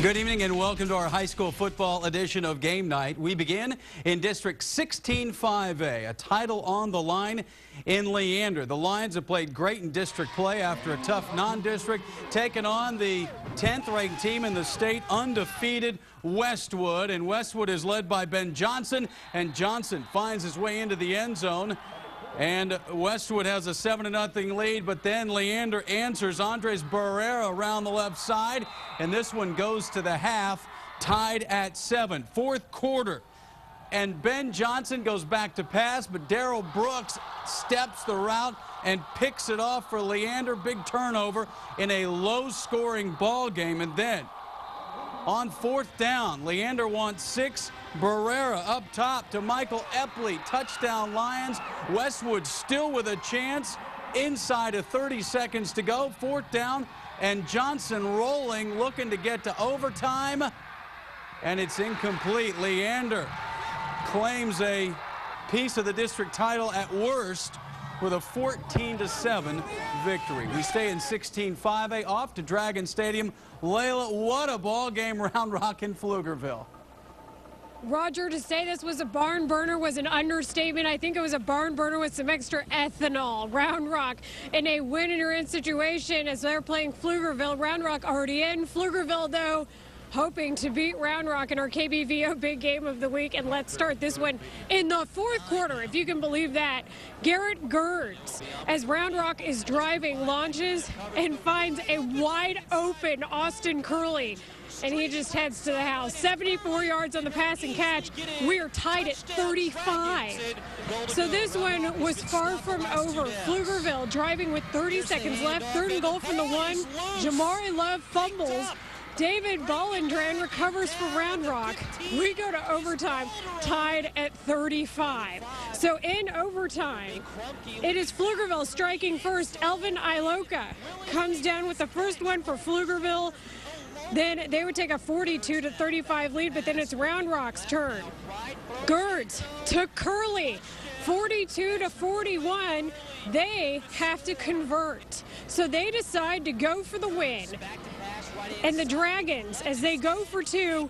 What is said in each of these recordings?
Good evening and welcome to our high school football edition of Game Night. We begin in District 16-5A, a title on the line in Leander. The Lions have played great in district play after a tough non-district, taking on the 10th-ranked team in the state, undefeated Westwood. And Westwood is led by Ben Johnson, and Johnson finds his way into the end zone. And Westwood has a 7-0 lead, but then Leander answers. Andres Barrera around the left side, and this one goes to the half, tied at 7. Fourth quarter, and Ben Johnson goes back to pass, but Darrell Brooks steps the route and picks it off for Leander. Big turnover in a low-scoring ball game, and then on fourth down, Leander wants 6. Barrera up top to Michael Epley. Touchdown Lions. Westwood still with a chance. Inside of 30 seconds to go. Fourth down, and Johnson rolling, looking to get to overtime. And it's incomplete. Leander claims a piece of the district title at worst with a 14-7 victory. We stay in 16-5A, off to Dragon Stadium. Layla, what a ball game, Round Rock in Pflugerville. Roger, to say this was a barn burner was an understatement. I think it was a barn burner with some extra ethanol. Round Rock in a win-and-you're-in situation as they're playing Pflugerville. Round Rock already in. Pflugerville, though, hoping to beat Round Rock in our KBVO big game of the week. And let's start this one in the fourth quarter, if you can believe that. Garrett Gertz, as Round Rock is driving, launches and finds a wide-open Austin Curley. And he just heads to the house. 74 yards on the pass and catch. We are tied at 35. So this one was far from over. Pflugerville driving with 30 seconds left. Third and goal from the 1. Jamari Love fumbles. David Bollendran recovers for Round Rock. We go to overtime, tied at 35. So in overtime, it is Pflugerville striking first. Elvin Iloka comes down with the first one for Pflugerville. Then they would take a 42-35 lead, but then it's Round Rock's turn. Gertz took Curley, 42-41. They have to convert. So they decide to go for the win. And the Dragons, as they go for 2,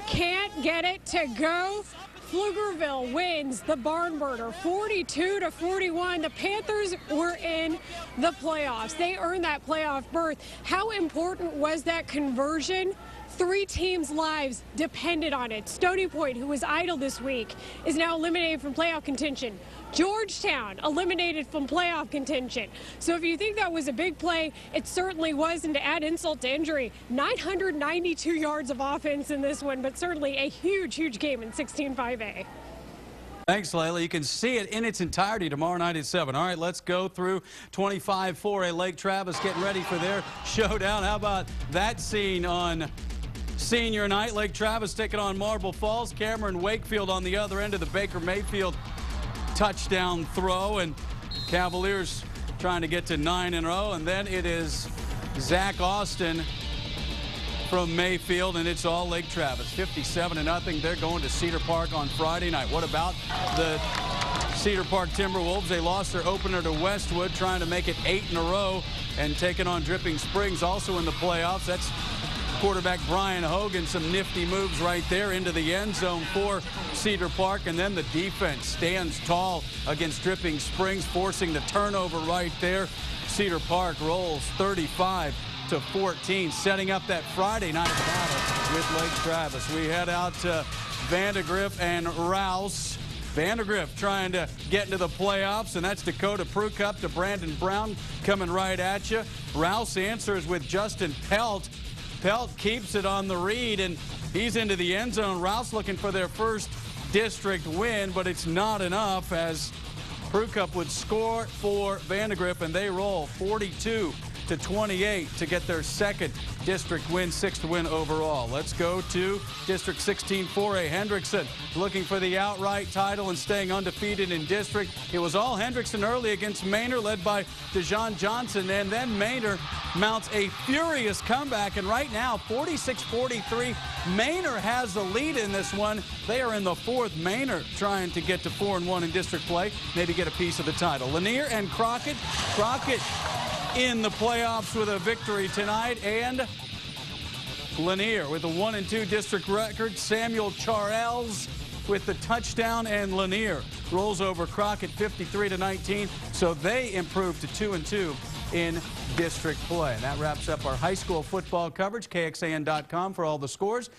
can't get it to go. Pflugerville wins the barn burner, 42-41. The Panthers were in the playoffs. They earned that playoff berth. How important was that conversion? 3 teams' lives depended on it. Stony Point, who was idle this week, is now eliminated from playoff contention. Georgetown eliminated from playoff contention. So if you think that was a big play, it certainly was. And to add insult to injury, 992 yards of offense in this one, but certainly a huge, huge game in 16-5A. Thanks, Layla. You can see it in its entirety tomorrow night at 7. All right, let's go through 25-4A. Lake Travis getting ready for their showdown. How about that scene on senior night? Lake Travis taking on Marble Falls. Cameron Wakefield on the other end of the Baker Mayfield touchdown throw, and Cavaliers trying to get to 9 in a row. And then it is Zach Austin from Mayfield, and it's all Lake Travis. 57-0. They're going to Cedar Park on Friday night. What about the Cedar Park Timberwolves? They lost their opener to Westwood, trying to make it 8 in a row, and taking on Dripping Springs also in the playoffs. That's quarterback Brian Hogan. Some nifty moves right there into the end zone for Cedar Park. And then the defense stands tall against Dripping Springs, forcing the turnover right there. Cedar Park rolls 35-14, setting up that Friday night battle with Lake Travis. We head out to Vandegrift and Rouse. Vandegrift trying to get into the playoffs, and that's Dakota Prukup to Brandon Brown coming right at you. Rouse answers with Justin Pelt. Pelt keeps it on the read, and he's into the end zone. Rouse looking for their first district win, but it's not enough as Prukup would score for Vandegrift, and they roll 42-28 to get their second district win, 6th win overall. Let's go to District 16-4A. Hendrickson looking for the outright title and staying undefeated in district. It was all Hendrickson early against Manor, led by DeJon Johnson, and then Manor mounts a furious comeback, and right now 46-43. Manor has the lead in this one. They are in the 4th. Manor trying to get to 4-1 in district play, maybe get a piece of the title. Lanier and Crockett in the playoffs with a victory tonight, and Leander with a 1-2 district record. Samuel Charles with the touchdown, and Leander rolls over Crockett 53-19. So they improved to 2-2 in district play. And that wraps up our high school football coverage. KXAN.com for all the scores.